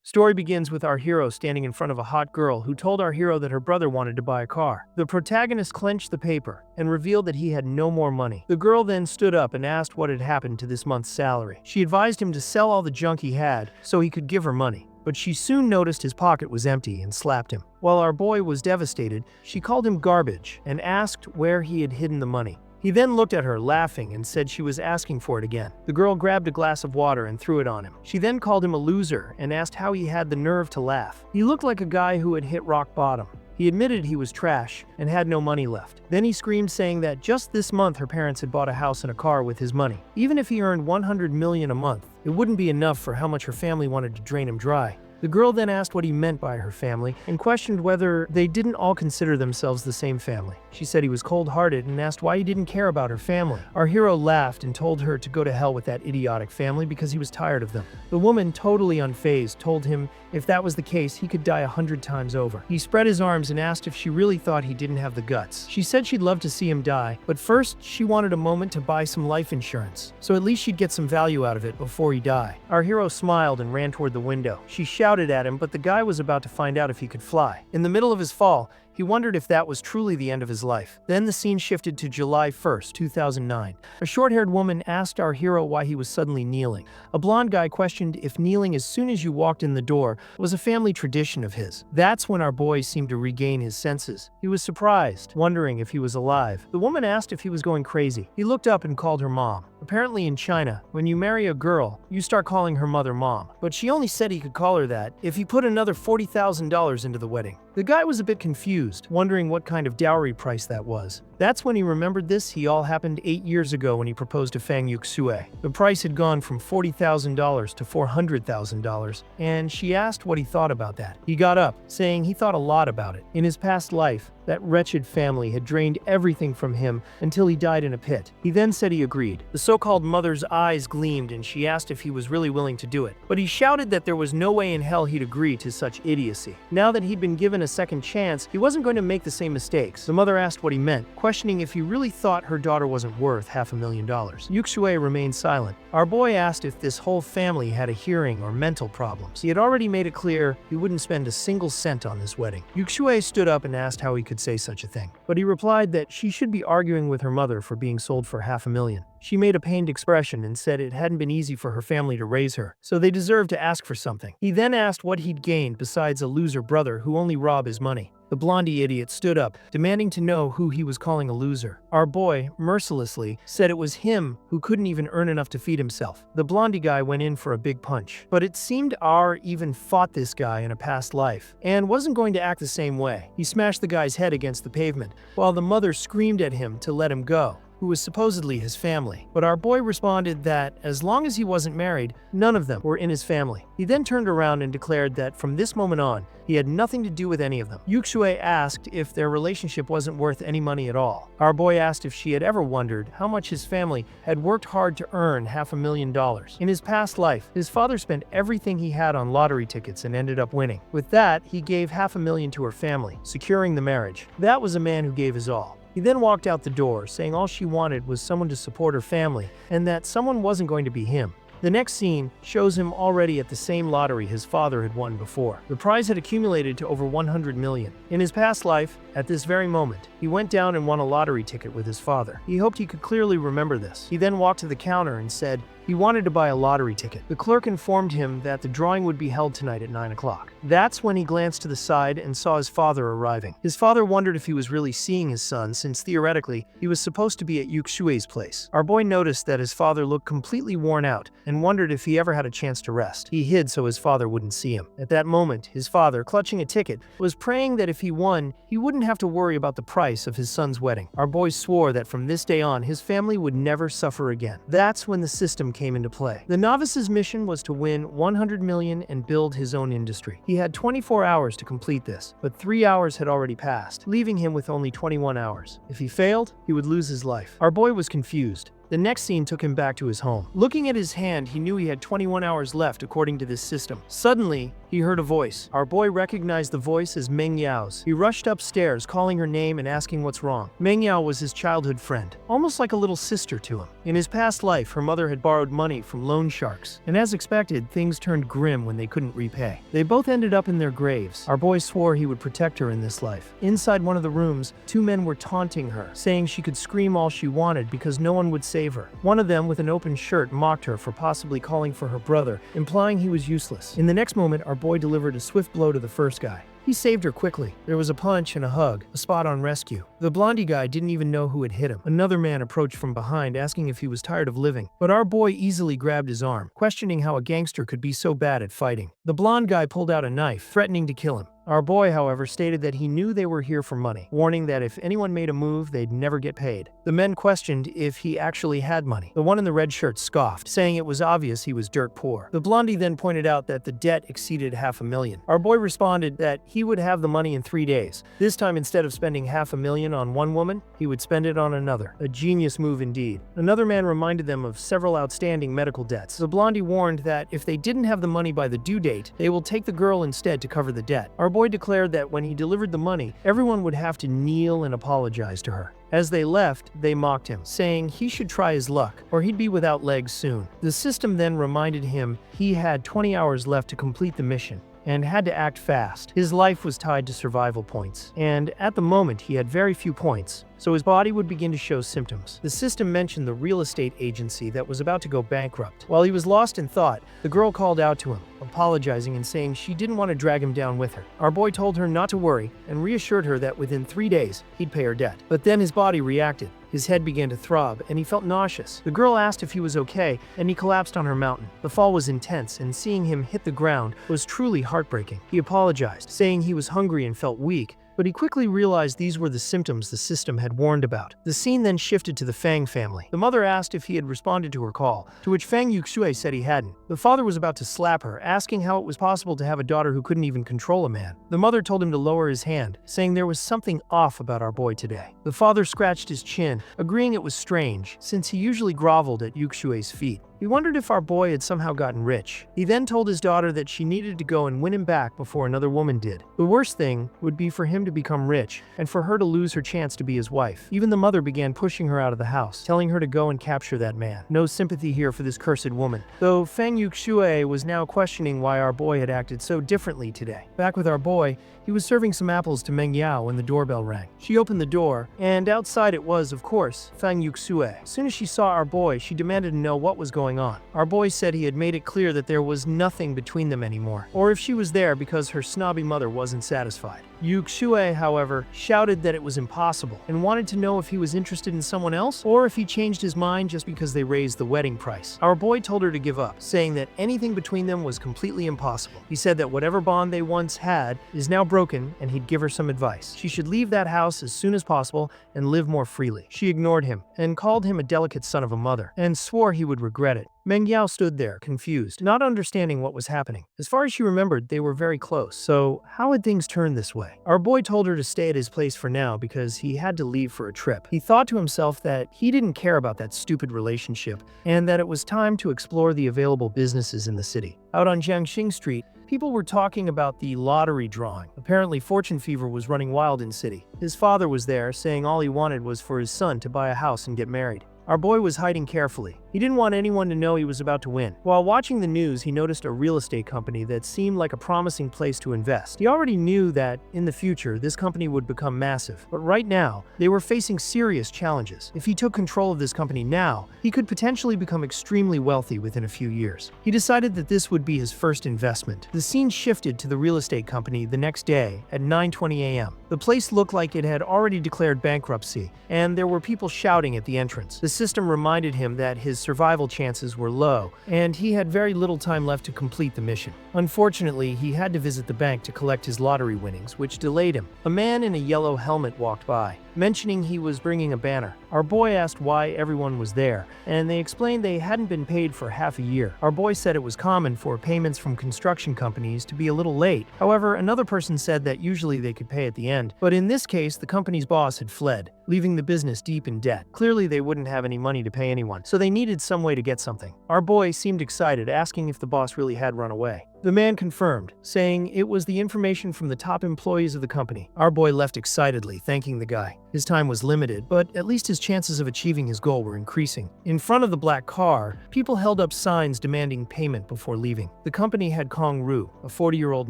Story begins with our hero standing in front of a hot girl who told our hero that her brother wanted to buy a car. The protagonist clenched the paper and revealed that he had no more money. The girl then stood up and asked what had happened to this month's salary. She advised him to sell all the junk he had so he could give her money. But she soon noticed his pocket was empty and slapped him. While our boy was devastated, she called him garbage and asked where he had hidden the money. He then looked at her, laughing, and said she was asking for it again. The girl grabbed a glass of water and threw it on him. She then called him a loser and asked how he had the nerve to laugh. He looked like a guy who had hit rock bottom. He admitted he was trash and had no money left. Then he screamed, saying that just this month her parents had bought a house and a car with his money. Even if he earned $100 million a month, it wouldn't be enough for how much her family wanted to drain him dry. The girl then asked what he meant by her family and questioned whether they didn't all consider themselves the same family. She said he was cold-hearted and asked why he didn't care about her family. Our hero laughed and told her to go to hell with that idiotic family because he was tired of them. The woman, totally unfazed, told him if that was the case, he could die 100 times over. He spread his arms and asked if she really thought he didn't have the guts. She said she'd love to see him die, but first she wanted a moment to buy some life insurance, so at least she'd get some value out of it before he died. Our hero smiled and ran toward the window. She shouted at him, but the guy was about to find out if he could fly. In the middle of his fall, he wondered if that was truly the end of his life. Then the scene shifted to July 1st, 2009. A short-haired woman asked our hero why he was suddenly kneeling. A blonde guy questioned if kneeling as soon as you walked in the door was a family tradition of his. That's when our boy seemed to regain his senses. He was surprised, wondering if he was alive. The woman asked if he was going crazy. He looked up and called her mom. Apparently in China, when you marry a girl, you start calling her mother mom. But she only said he could call her that if he put another $40,000 into the wedding. The guy was a bit confused, wondering what kind of dowry price that was. That's when he remembered this all happened 8 years ago when he proposed to Fang Yuxue. The price had gone from $40,000 to $400,000, and she asked what he thought about that. He got up, saying he thought a lot about it. In his past life, that wretched family had drained everything from him until he died in a pit. He then said he agreed. The so-called mother's eyes gleamed and she asked if he was really willing to do it. But he shouted that there was no way in hell he'd agree to such idiocy. Now that he'd been given a second chance, he wasn't going to make the same mistakes. The mother asked what he meant, questioning if he really thought her daughter wasn't worth $500,000. Yuxue remained silent. Our boy asked if this whole family had a hearing or mental problems. He had already made it clear he wouldn't spend a single cent on this wedding. Yuxue stood up and asked how he could say such a thing. But he replied that she should be arguing with her mother for being sold for $500,000. She made a pained expression and said it hadn't been easy for her family to raise her, so they deserved to ask for something. He then asked what he'd gained besides a loser brother who only robbed his money. The blondie idiot stood up, demanding to know who he was calling a loser. Our boy, mercilessly, said it was him who couldn't even earn enough to feed himself. The blondie guy went in for a big punch. But it seemed R even fought this guy in a past life, and wasn't going to act the same way. He smashed the guy's head against the pavement, while the mother screamed at him to let him go, who was supposedly his family. But our boy responded that as long as he wasn't married, none of them were in his family. He then turned around and declared that from this moment on, he had nothing to do with any of them. Yuxue asked if their relationship wasn't worth any money at all. Our boy asked if she had ever wondered how much his family had worked hard to earn $500,000. In his past life, his father spent everything he had on lottery tickets and ended up winning. With that, he gave $500,000 to her family, securing the marriage. That was a man who gave his all. He then walked out the door, saying all she wanted was someone to support her family, and that someone wasn't going to be him. The next scene shows him already at the same lottery his father had won before. The prize had accumulated to over $100 million. In his past life, at this very moment, he went down and won a lottery ticket with his father. He hoped he could clearly remember this. He then walked to the counter and said he wanted to buy a lottery ticket. The clerk informed him that the drawing would be held tonight at 9 o'clock. That's when he glanced to the side and saw his father arriving. His father wondered if he was really seeing his son, since theoretically, he was supposed to be at Yuxue's place. Our boy noticed that his father looked completely worn out and wondered if he ever had a chance to rest. He hid so his father wouldn't see him. At that moment, his father, clutching a ticket, was praying that if he won, he wouldn't have to worry about the price of his son's wedding. Our boy swore that from this day on, his family would never suffer again. That's when the system came into play. The novice's mission was to win $100 million and build his own industry. He had 24 hours to complete this, but 3 hours had already passed, leaving him with only 21 hours. If he failed, he would lose his life. Our boy was confused. The next scene took him back to his home. Looking at his hand, he knew he had 21 hours left according to this system. Suddenly, he heard a voice. Our boy recognized the voice as Meng Yao's. He rushed upstairs, calling her name and asking what's wrong. Meng Yao was his childhood friend, almost like a little sister to him. In his past life, her mother had borrowed money from loan sharks, and as expected, things turned grim when they couldn't repay. They both ended up in their graves. Our boy swore he would protect her in this life. Inside one of the rooms, two men were taunting her, saying she could scream all she wanted because no one would save her. One of them, with an open shirt, mocked her for possibly calling for her brother, implying he was useless. In the next moment, our boy delivered a swift blow to the first guy. He saved her quickly. There was a punch and a hug, a spot on rescue. The blondie guy didn't even know who had hit him. Another man approached from behind, asking if he was tired of living. But our boy easily grabbed his arm, questioning how a gangster could be so bad at fighting. The blonde guy pulled out a knife, threatening to kill him. Our boy, however, stated that he knew they were here for money, warning that if anyone made a move, they'd never get paid. The men questioned if he actually had money. The one in the red shirt scoffed, saying it was obvious he was dirt poor. The blondie then pointed out that the debt exceeded $500,000. Our boy responded that he would have the money in 3 days. This time, instead of spending $500,000 on one woman, he would spend it on another. A genius move indeed. Another man reminded them of several outstanding medical debts. The blondie warned that if they didn't have the money by the due date, they will take the girl instead to cover the debt. Our boy declared that when he delivered the money, everyone would have to kneel and apologize to her. As they left, they mocked him, saying he should try his luck, or he'd be without legs soon. The system then reminded him he had 20 hours left to complete the mission, and had to act fast. His life was tied to survival points, and at the moment he had very few points, so his body would begin to show symptoms. The system mentioned the real estate agency that was about to go bankrupt. While he was lost in thought, the girl called out to him, apologizing and saying she didn't want to drag him down with her. Our boy told her not to worry and reassured her that within 3 days, he'd pay her debt. But then his body reacted. His head began to throb, and he felt nauseous. The girl asked if he was okay, and he collapsed on her mountain. The fall was intense, and seeing him hit the ground was truly heartbreaking. He apologized, saying he was hungry and felt weak, but he quickly realized these were the symptoms the system had warned about. The scene then shifted to the Fang family. The mother asked if he had responded to her call, to which Fang Yuxue said he hadn't. The father was about to slap her, asking how it was possible to have a daughter who couldn't even control a man. The mother told him to lower his hand, saying there was something off about our boy today. The father scratched his chin, agreeing it was strange, since he usually groveled at Yuxue's feet. He wondered if our boy had somehow gotten rich. He then told his daughter that she needed to go and win him back before another woman did. The worst thing would be for him to become rich, and for her to lose her chance to be his wife. Even the mother began pushing her out of the house, telling her to go and capture that man. No sympathy here for this cursed woman. Though Fang Yuxue was now questioning why our boy had acted so differently today. Back with our boy, he was serving some apples to Meng Yao when the doorbell rang. She opened the door, and outside it was, of course, Fang Yuxue. As soon as she saw our boy, she demanded to know what was going on. Our boy said he had made it clear that there was nothing between them anymore, or if she was there because her snobby mother wasn't satisfied. Yuxue, however, shouted that it was impossible and wanted to know if he was interested in someone else or if he changed his mind just because they raised the wedding price. Our boy told her to give up, saying that anything between them was completely impossible. He said that whatever bond they once had is now broken and he'd give her some advice. She should leave that house as soon as possible and live more freely. She ignored him and called him a delicate son of a mother and swore he would regret it. Meng Yao stood there, confused, not understanding what was happening. As far as she remembered, they were very close, so how had things turned this way? Our boy told her to stay at his place for now because he had to leave for a trip. He thought to himself that he didn't care about that stupid relationship and that it was time to explore the available businesses in the city. Out on Jiangxing Street, people were talking about the lottery drawing. Apparently, fortune fever was running wild in city. His father was there, saying all he wanted was for his son to buy a house and get married. Our boy was hiding carefully. He didn't want anyone to know he was about to win. While watching the news, he noticed a real estate company that seemed like a promising place to invest. He already knew that, in the future, this company would become massive. But right now, they were facing serious challenges. If he took control of this company now, he could potentially become extremely wealthy within a few years. He decided that this would be his first investment. The scene shifted to the real estate company the next day at 9:20 a.m. The place looked like it had already declared bankruptcy, and there were people shouting at the entrance. The system reminded him that his his survival chances were low, and he had very little time left to complete the mission. Unfortunately, he had to visit the bank to collect his lottery winnings, which delayed him. A man in a yellow helmet walked by, mentioning he was bringing a banner. Our boy asked why everyone was there, and they explained they hadn't been paid for half a year. Our boy said it was common for payments from construction companies to be a little late. However, another person said that usually they could pay at the end, but in this case, the company's boss had fled, leaving the business deep in debt. Clearly, they wouldn't have any money to pay anyone, so they needed some way to get something. Our boy seemed excited, asking if the boss really had run away. The man confirmed, saying it was the information from the top employees of the company. Our boy left excitedly, thanking the guy. His time was limited, but at least his chances of achieving his goal were increasing. In front of the black car, people held up signs demanding payment before leaving. The company had Kong Ru, a 40-year-old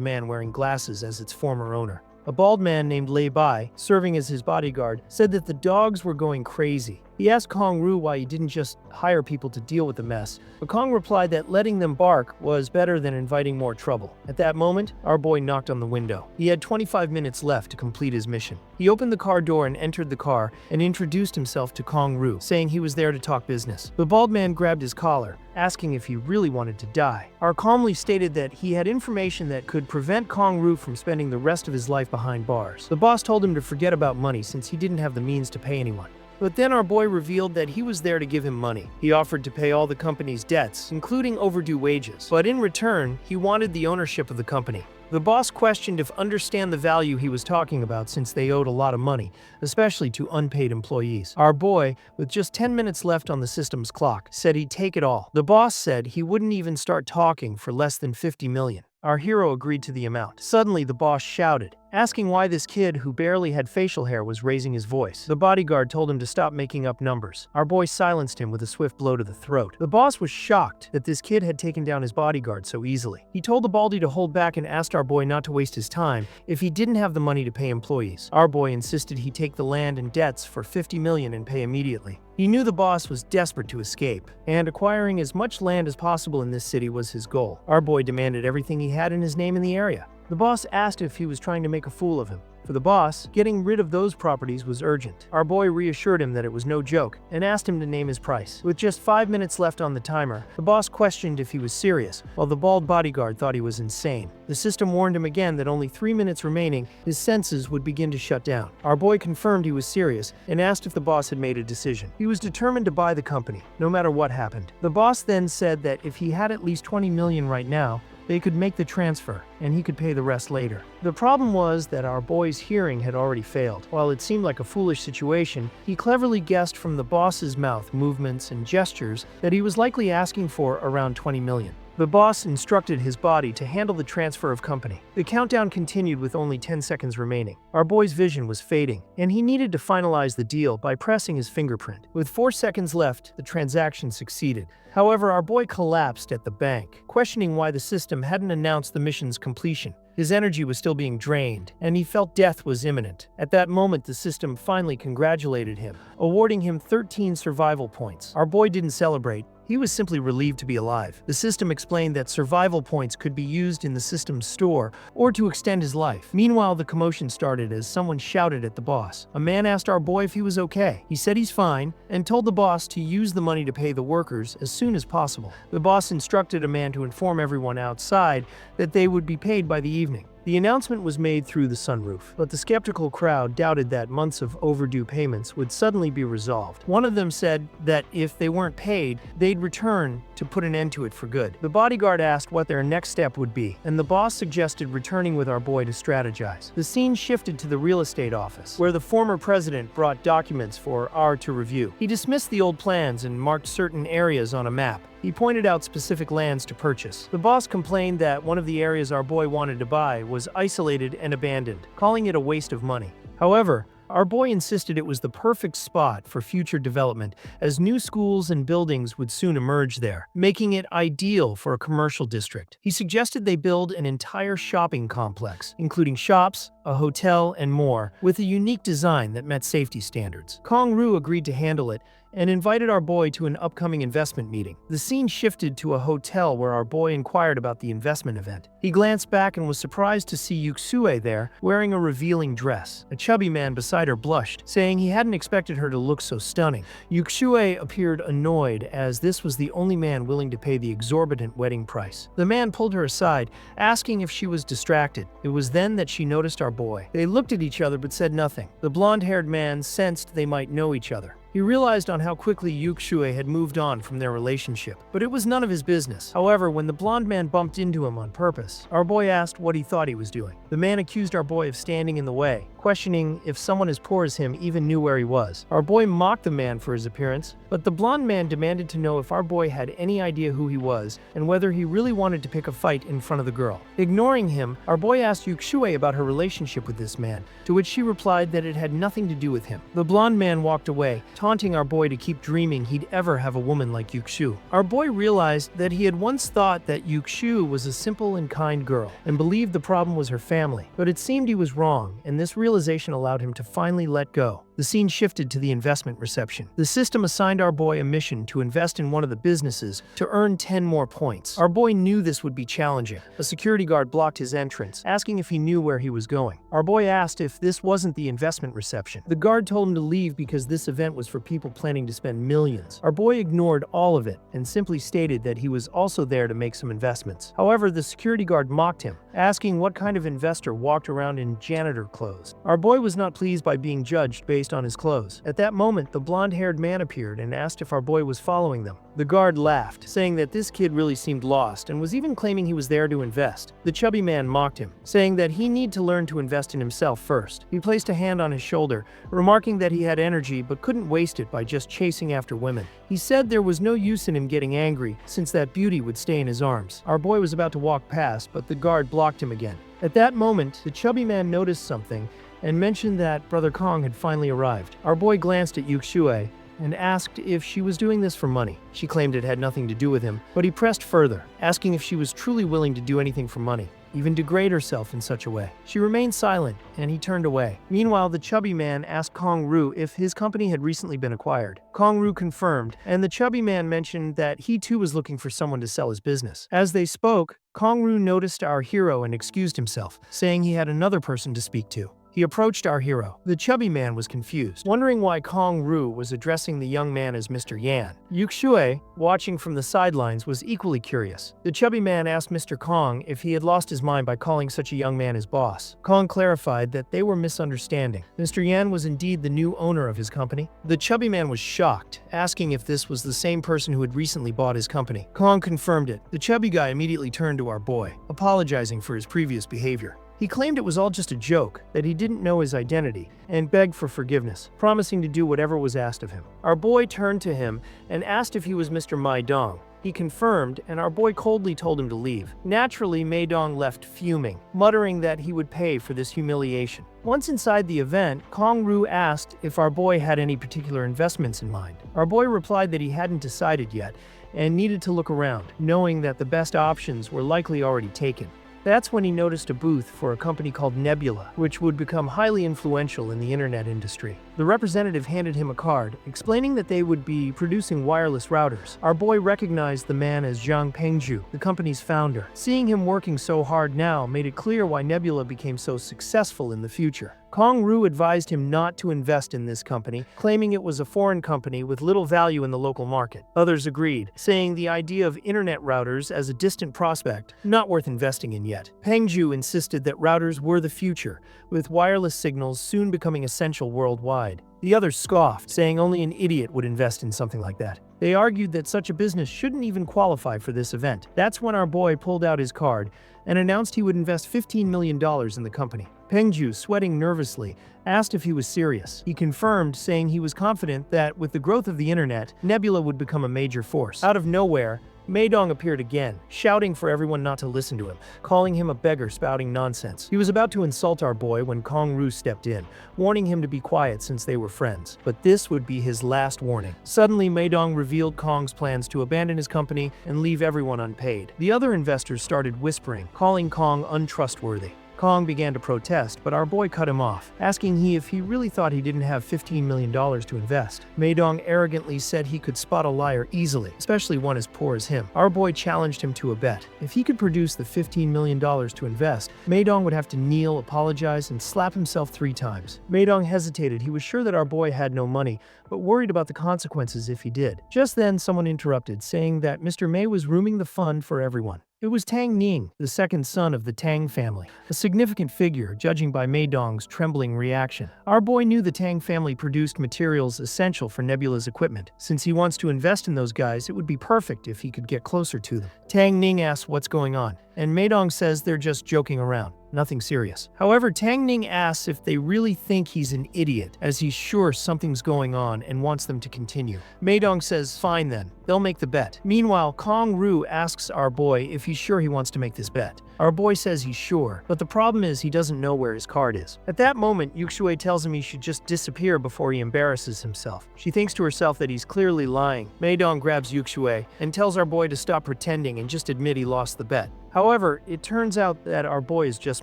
man wearing glasses, as its former owner. A bald man named Lei Bai, serving as his bodyguard, said that the dogs were going crazy. He asked Kong Ru why he didn't just hire people to deal with the mess, but Kong replied that letting them bark was better than inviting more trouble. At that moment, our boy knocked on the window. He had 25 minutes left to complete his mission. He opened the car door and entered the car and introduced himself to Kong Ru, saying he was there to talk business. The bald man grabbed his collar, asking if he really wanted to die. Our calmly stated that he had information that could prevent Kong Ru from spending the rest of his life behind bars. The boss told him to forget about money since he didn't have the means to pay anyone. But then our boy revealed that he was there to give him money. He offered to pay all the company's debts, including overdue wages. But in return, he wanted the ownership of the company. The boss questioned if understand the value he was talking about since they owed a lot of money, especially to unpaid employees. Our boy, with just 10 minutes left on the system's clock, said he'd take it all. The boss said he wouldn't even start talking for less than 50 million. Our hero agreed to the amount. Suddenly, the boss shouted, asking why this kid who barely had facial hair was raising his voice. The bodyguard told him to stop making up numbers. Our boy silenced him with a swift blow to the throat. The boss was shocked that this kid had taken down his bodyguard so easily. He told the baldy to hold back and asked our boy not to waste his time if he didn't have the money to pay employees. Our boy insisted he take the land and debts for 50 million and pay immediately. He knew the boss was desperate to escape, and acquiring as much land as possible in this city was his goal. Our boy demanded everything he had in his name in the area. The boss asked if he was trying to make a fool of him. For the boss, getting rid of those properties was urgent. Our boy reassured him that it was no joke and asked him to name his price. With just 5 minutes left on the timer, the boss questioned if he was serious, while the bald bodyguard thought he was insane. The system warned him again that only 3 minutes remaining, his senses would begin to shut down. Our boy confirmed he was serious and asked if the boss had made a decision. He was determined to buy the company, no matter what happened. The boss then said that if he had at least 20 million right now, they could make the transfer, and he could pay the rest later. The problem was that our boy's hearing had already failed. While it seemed like a foolish situation, he cleverly guessed from the boss's mouth movements and gestures that he was likely asking for around 20 million. The boss instructed his body to handle the transfer of company. The countdown continued with only 10 seconds remaining. Our boy's vision was fading, and he needed to finalize the deal by pressing his fingerprint. With 4 seconds left, the transaction succeeded. However, our boy collapsed at the bank, questioning why the system hadn't announced the mission's completion. His energy was still being drained, and he felt death was imminent. At that moment, the system finally congratulated him, awarding him 13 survival points. Our boy didn't celebrate. He was simply relieved to be alive. The system explained that survival points could be used in the system's store or to extend his life. Meanwhile, the commotion started as someone shouted at the boss. A man asked our boy if he was okay. He said he's fine and told the boss to use the money to pay the workers as soon as possible. The boss instructed a man to inform everyone outside that they would be paid by the evening. The announcement was made through the sunroof, but the skeptical crowd doubted that months of overdue payments would suddenly be resolved. One of them said that if they weren't paid, they'd return to put an end to it for good. The bodyguard asked what their next step would be, and the boss suggested returning with our boy to strategize. The scene shifted to the real estate office, where the former president brought documents for R to review. He dismissed the old plans and marked certain areas on a map. He pointed out specific lands to purchase. The boss complained that one of the areas our boy wanted to buy was isolated and abandoned, calling it a waste of money. However, our boy insisted it was the perfect spot for future development, as new schools and buildings would soon emerge there, making it ideal for a commercial district. He suggested they build an entire shopping complex, including shops, a hotel, and more, with a unique design that met safety standards. Kong Ru agreed to handle it and invited our boy to an upcoming investment meeting. The scene shifted to a hotel where our boy inquired about the investment event. He glanced back and was surprised to see Yuksue there, wearing a revealing dress. A chubby man beside her blushed, saying he hadn't expected her to look so stunning. Yuksue appeared annoyed, as this was the only man willing to pay the exorbitant wedding price. The man pulled her aside, asking if she was distracted. It was then that she noticed our boy. They looked at each other but said nothing. The blonde-haired man sensed they might know each other. He realized on how quickly Yuksue had moved on from their relationship, but it was none of his business. However, when the blonde man bumped into him on purpose, our boy asked what he thought he was doing. The man accused our boy of standing in the way, questioning if someone as poor as him even knew where he was. Our boy mocked the man for his appearance, but the blonde man demanded to know if our boy had any idea who he was and whether he really wanted to pick a fight in front of the girl. Ignoring him, our boy asked Yuksue about her relationship with this man, to which she replied that it had nothing to do with him. The blonde man walked away, taunting our boy to keep dreaming he'd ever have a woman like Yuksue. Our boy realized that he had once thought that Yuksue was a simple and kind girl, and believed the problem was her family. But it seemed he was wrong, and this realization allowed him to finally let go. The scene shifted to the investment reception. The system assigned our boy a mission to invest in one of the businesses to earn 10 more points. Our boy knew this would be challenging. A security guard blocked his entrance, asking if he knew where he was going. Our boy asked if this wasn't the investment reception. The guard told him to leave because this event was for people planning to spend millions. Our boy ignored all of it and simply stated that he was also there to make some investments. However, the security guard mocked him, asking what kind of investor walked around in janitor clothes. Our boy was not pleased by being judged based on his clothes. At that moment, the blonde-haired man appeared and asked if our boy was following them. The guard laughed, saying that this kid really seemed lost and was even claiming he was there to invest. The chubby man mocked him, saying that he needed to learn to invest in himself first. He placed a hand on his shoulder, remarking that he had energy but couldn't waste it by just chasing after women. He said there was no use in him getting angry, since that beauty would stay in his arms. Our boy was about to walk past, but the guard blocked him again. At that moment, the chubby man noticed something and mentioned that Brother Kong had finally arrived. Our boy glanced at Yuksue and asked if she was doing this for money. She claimed it had nothing to do with him, but he pressed further, asking if she was truly willing to do anything for money, even degrade herself in such a way. She remained silent, and he turned away. Meanwhile, the chubby man asked Kong Ru if his company had recently been acquired. Kong Ru confirmed, and the chubby man mentioned that he too was looking for someone to sell his business. As they spoke, Kong Ru noticed our hero and excused himself, saying he had another person to speak to. He approached our hero. The chubby man was confused, wondering why Kong Ru was addressing the young man as Mr. Yan. Yuksue, watching from the sidelines, was equally curious. The chubby man asked Mr. Kong if he had lost his mind by calling such a young man his boss. Kong clarified that they were misunderstanding. Mr. Yan was indeed the new owner of his company. The chubby man was shocked, asking if this was the same person who had recently bought his company. Kong confirmed it. The chubby guy immediately turned to our boy, apologizing for his previous behavior. He claimed it was all just a joke, that he didn't know his identity, and begged for forgiveness, promising to do whatever was asked of him. Our boy turned to him and asked if he was Mr. Maidong. He confirmed, and our boy coldly told him to leave. Naturally, Maidong left fuming, muttering that he would pay for this humiliation. Once inside the event, Kong Ru asked if our boy had any particular investments in mind. Our boy replied that he hadn't decided yet, and needed to look around, knowing that the best options were likely already taken. That's when he noticed a booth for a company called Nebula, which would become highly influential in the internet industry. The representative handed him a card, explaining that they would be producing wireless routers. Our boy recognized the man as Zhang Pengju, the company's founder. Seeing him working so hard now made it clear why Nebula became so successful in the future. Kong Ru advised him not to invest in this company, claiming it was a foreign company with little value in the local market. Others agreed, saying the idea of internet routers as a distant prospect, not worth investing in yet. Pengju insisted that routers were the future, with wireless signals soon becoming essential worldwide. The others scoffed, saying only an idiot would invest in something like that. They argued that such a business shouldn't even qualify for this event. That's when our boy pulled out his card and announced he would invest $15 million in the company. Pengju, sweating nervously, asked if he was serious. He confirmed, saying he was confident that with the growth of the internet, Nebula would become a major force. Out of nowhere, Maidong appeared again, shouting for everyone not to listen to him, calling him a beggar spouting nonsense. He was about to insult our boy when Kong Ru stepped in, warning him to be quiet since they were friends. But this would be his last warning. Suddenly, Maidong revealed Kong's plans to abandon his company and leave everyone unpaid. The other investors started whispering, calling Kong untrustworthy. Kong began to protest, but our boy cut him off, asking if he really thought he didn't have $15 million to invest. Maedong arrogantly said he could spot a liar easily, especially one as poor as him. Our boy challenged him to a bet. If he could produce the $15 million to invest, Maedong would have to kneel, apologize, and slap himself 3 times. Maedong hesitated. He was sure that our boy had no money, but worried about the consequences if he did. Just then, someone interrupted, saying that Mr. May was rooming the fund for everyone. It was Tang Ning, the second son of the Tang family, a significant figure, judging by Maedong's trembling reaction. Our boy knew the Tang family produced materials essential for Nebula's equipment. Since he wants to invest in those guys, it would be perfect if he could get closer to them. Tang Ning asks what's going on, and Maedong says they're just joking around. Nothing serious. However, Tang Ning asks if they really think he's an idiot, as he's sure something's going on and wants them to continue. Maedong says, fine then, they'll make the bet. Meanwhile, Kong Ru asks our boy if he's sure he wants to make this bet. Our boy says he's sure, but the problem is he doesn't know where his card is. At that moment, Yuxue tells him he should just disappear before he embarrasses himself. She thinks to herself that he's clearly lying. Maedong grabs Yuxue and tells our boy to stop pretending and just admit he lost the bet. However, it turns out that our boy is just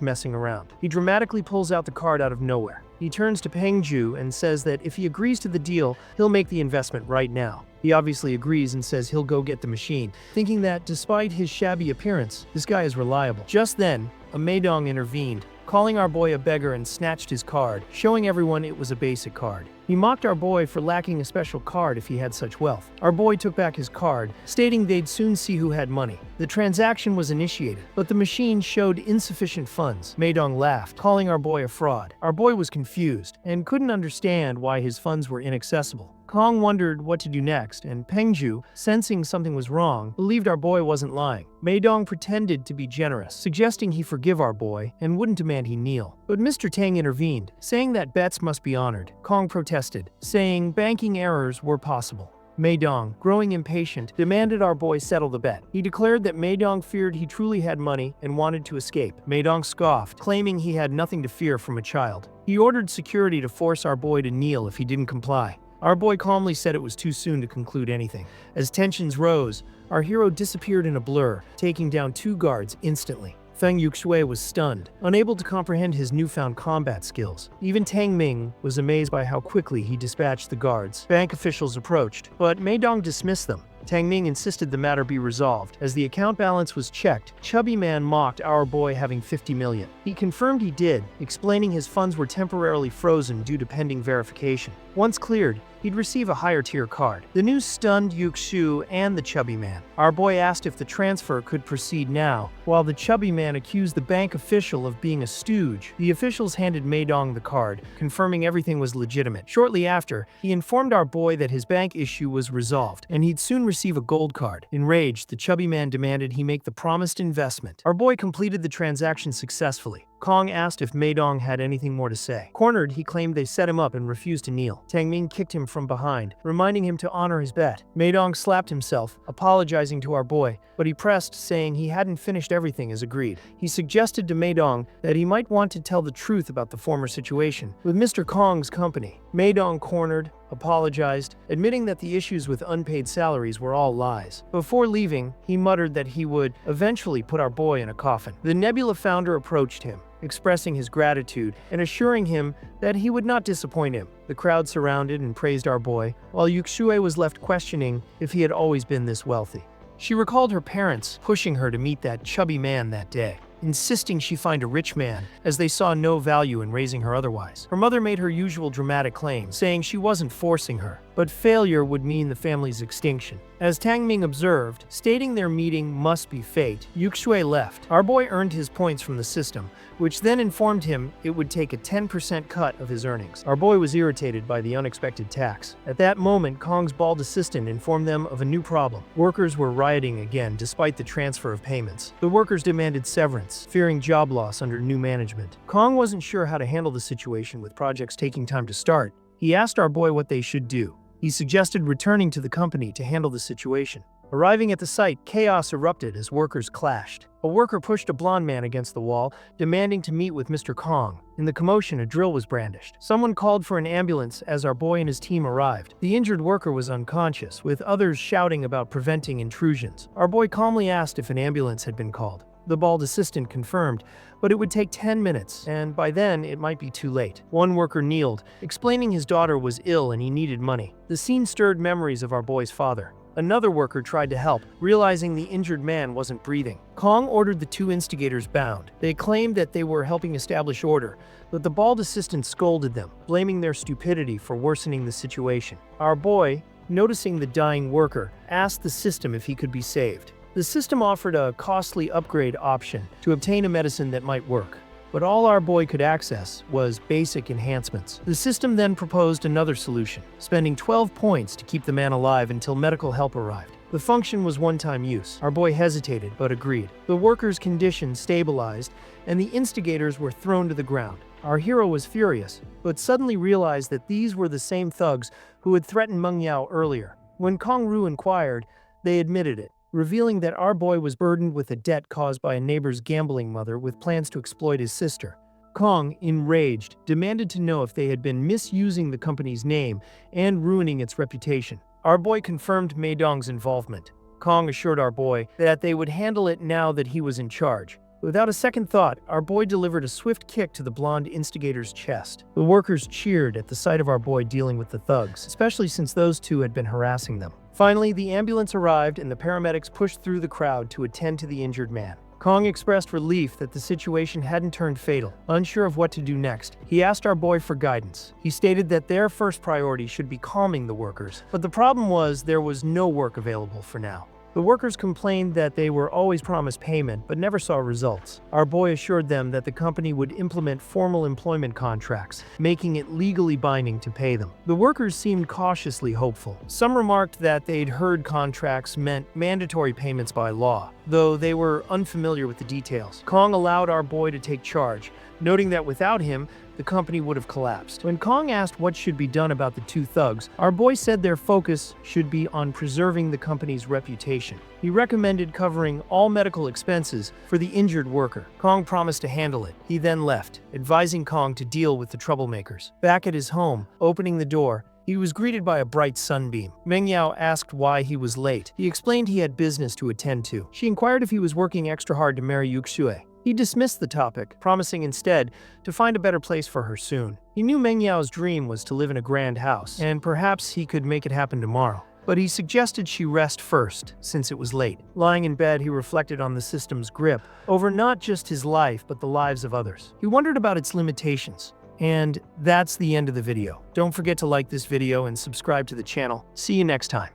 messing around. He dramatically pulls out the card out of nowhere. He turns to Pengju and says that if he agrees to the deal, he'll make the investment right now. He obviously agrees and says he'll go get the machine, thinking that despite his shabby appearance, this guy is reliable. Just then, a Maedong intervened, calling our boy a beggar and snatched his card, showing everyone it was a basic card. He mocked our boy for lacking a special card if he had such wealth. Our boy took back his card, stating they'd soon see who had money. The transaction was initiated, but the machine showed insufficient funds. Maedong laughed, calling our boy a fraud. Our boy was confused and couldn't understand why his funds were inaccessible. Kong wondered what to do next, and Pengju, sensing something was wrong, believed our boy wasn't lying. Maedong pretended to be generous, suggesting he forgive our boy and wouldn't demand he kneel. But Mr. Tang intervened, saying that bets must be honored. Kong protested, saying banking errors were possible. Maedong, growing impatient, demanded our boy settle the bet. He declared that Maedong feared he truly had money and wanted to escape. Maedong scoffed, claiming he had nothing to fear from a child. He ordered security to force our boy to kneel if he didn't comply. Our boy calmly said it was too soon to conclude anything. As tensions rose, our hero disappeared in a blur, taking down 2 guards instantly. Feng Yuxue was stunned, unable to comprehend his newfound combat skills. Even Tang Ming was amazed by how quickly he dispatched the guards. Bank officials approached, but Maedong dismissed them. Tang Ming insisted the matter be resolved. As the account balance was checked, Chubby Man mocked our boy having 50 million. He confirmed he did, explaining his funds were temporarily frozen due to pending verification. Once cleared, he'd receive a higher tier card. The news stunned Yuxu and the Chubby Man. Our boy asked if the transfer could proceed now, while the Chubby Man accused the bank official of being a stooge. The officials handed Maedong the card, confirming everything was legitimate. Shortly after, he informed our boy that his bank issue was resolved, and he'd soon receive a gold card. Enraged, the Chubby Man demanded he make the promised investment. Our boy completed the transaction successfully. Kong asked if Maedong had anything more to say. Cornered, he claimed they set him up and refused to kneel. Tang Ming kicked him from behind, reminding him to honor his bet. Maedong slapped himself, apologizing to our boy, but he pressed, saying he hadn't finished everything as agreed. He suggested to Maedong that he might want to tell the truth about the former situation. With Mr. Kong's company, Maedong cornered, apologized, admitting that the issues with unpaid salaries were all lies. Before leaving, he muttered that he would eventually put our boy in a coffin. The Nebula founder approached him, expressing his gratitude and assuring him that he would not disappoint him. The crowd surrounded and praised our boy, while Yuxue was left questioning if he had always been this wealthy. She recalled her parents pushing her to meet that chubby man that day, insisting she find a rich man, as they saw no value in raising her otherwise. Her mother made her usual dramatic claim, saying she wasn't forcing her, but failure would mean the family's extinction. As Tang Ming observed, stating their meeting must be fate, Yuxue left. Our boy earned his points from the system, which then informed him it would take a 10% cut of his earnings. Our boy was irritated by the unexpected tax. At that moment, Kong's bald assistant informed them of a new problem. Workers were rioting again despite the transfer of payments. The workers demanded severance, fearing job loss under new management. Kong wasn't sure how to handle the situation with projects taking time to start. He asked our boy what they should do. He suggested returning to the company to handle the situation. Arriving at the site, chaos erupted as workers clashed. A worker pushed a blonde man against the wall, demanding to meet with Mr. Kong. In the commotion, a drill was brandished. Someone called for an ambulance as our boy and his team arrived. The injured worker was unconscious, with others shouting about preventing intrusions. Our boy calmly asked if an ambulance had been called. The bald assistant confirmed, but it would take 10 minutes, and by then it might be too late. One worker kneeled, explaining his daughter was ill and he needed money. The scene stirred memories of our boy's father. Another worker tried to help, realizing the injured man wasn't breathing. Kong ordered the two instigators bound. They claimed that they were helping establish order, but the bald assistant scolded them, blaming their stupidity for worsening the situation. Our boy, noticing the dying worker, asked the system if he could be saved. The system offered a costly upgrade option to obtain a medicine that might work. But all our boy could access was basic enhancements. The system then proposed another solution, spending 12 points to keep the man alive until medical help arrived. The function was one-time use. Our boy hesitated, but agreed. The worker's condition stabilized, and the instigators were thrown to the ground. Our hero was furious, but suddenly realized that these were the same thugs who had threatened Manhwa earlier. When Kong Ru inquired, they admitted it, revealing that our boy was burdened with a debt caused by a neighbor's gambling mother with plans to exploit his sister. Kong, enraged, demanded to know if they had been misusing the company's name and ruining its reputation. Our boy confirmed Maidong's involvement. Kong assured our boy that they would handle it now that he was in charge. Without a second thought, our boy delivered a swift kick to the blonde instigator's chest. The workers cheered at the sight of our boy dealing with the thugs, especially since those two had been harassing them. Finally, the ambulance arrived and the paramedics pushed through the crowd to attend to the injured man. Kong expressed relief that the situation hadn't turned fatal. Unsure of what to do next, he asked our boy for guidance. He stated that their first priority should be calming the workers, but the problem was there was no work available for now. The workers complained that they were always promised payment but never saw results. Our boy assured them that the company would implement formal employment contracts, making it legally binding to pay them. The workers seemed cautiously hopeful. Some remarked that they'd heard contracts meant mandatory payments by law, though they were unfamiliar with the details. Kong allowed our boy to take charge, noting that without him, the company would have collapsed. When Kong asked what should be done about the two thugs, our boy said their focus should be on preserving the company's reputation. He recommended covering all medical expenses for the injured worker. Kong promised to handle it. He then left, advising Kong to deal with the troublemakers. Back at his home, opening the door, he was greeted by a bright sunbeam. Manhwa asked why he was late. He explained he had business to attend to. She inquired if he was working extra hard to marry Yuxue. He dismissed the topic, promising instead to find a better place for her soon. He knew Manhwa's dream was to live in a grand house, and perhaps he could make it happen tomorrow. But he suggested she rest first, since it was late. Lying in bed, he reflected on the system's grip over not just his life, but the lives of others. He wondered about its limitations. And that's the end of the video. Don't forget to like this video and subscribe to the channel. See you next time.